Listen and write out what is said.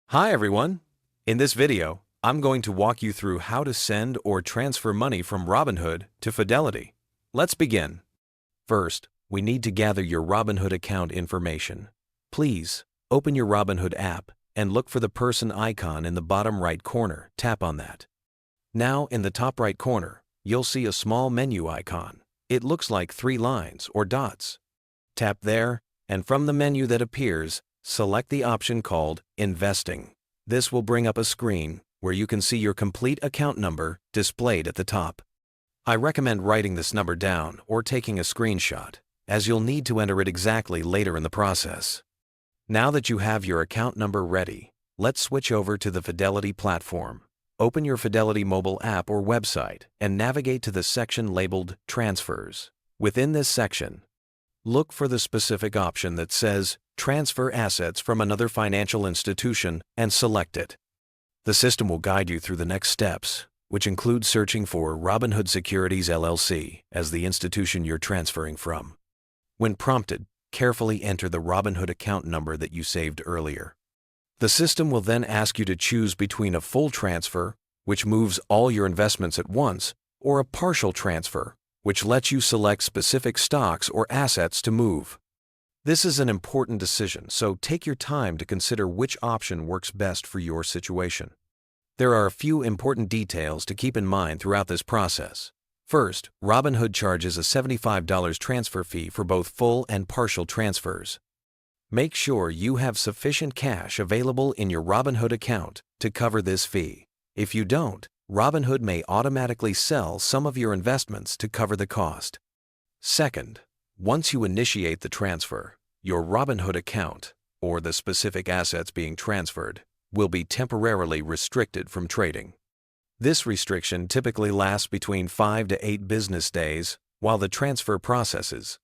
Hi everyone! In this video, I'm going to walk you through how to send or transfer money from Robinhood to Fidelity. Let's begin. First, we need to gather your Robinhood account information. Please, open your Robinhood app and look for the person icon in the bottom right corner. Tap on that. Now, in the top right corner, you'll see a small menu icon. It looks like 3 lines or dots. Tap there, and from the menu that appears, select the option called Investing. This will bring up a screen where you can see your complete account number displayed at the top. I recommend writing this number down or taking a screenshot, as you'll need to enter it exactly later in the process. Now that you have your account number ready, let's switch over to the Fidelity platform. Open your Fidelity mobile app or website and navigate to the section labeled Transfers. Within this section, look for the specific option that says Transfer Assets from Another Financial Institution and select it. The system will guide you through the next steps, which include searching for Robinhood Securities LLC as the institution you're transferring from. When prompted, carefully enter the Robinhood account number that you saved earlier. The system will then ask you to choose between a full transfer, which moves all your investments at once, or a partial transfer, which lets you select specific stocks or assets to move. This is an important decision, so take your time to consider which option works best for your situation. There are a few important details to keep in mind throughout this process. First, Robinhood charges a $75 transfer fee for both full and partial transfers. Make sure you have sufficient cash available in your Robinhood account to cover this fee. If you don't, Robinhood may automatically sell some of your investments to cover the cost. Second, once you initiate the transfer, your Robinhood account, or the specific assets being transferred, will be temporarily restricted from trading. This restriction typically lasts between 5 to 8 business days while the transfer processes.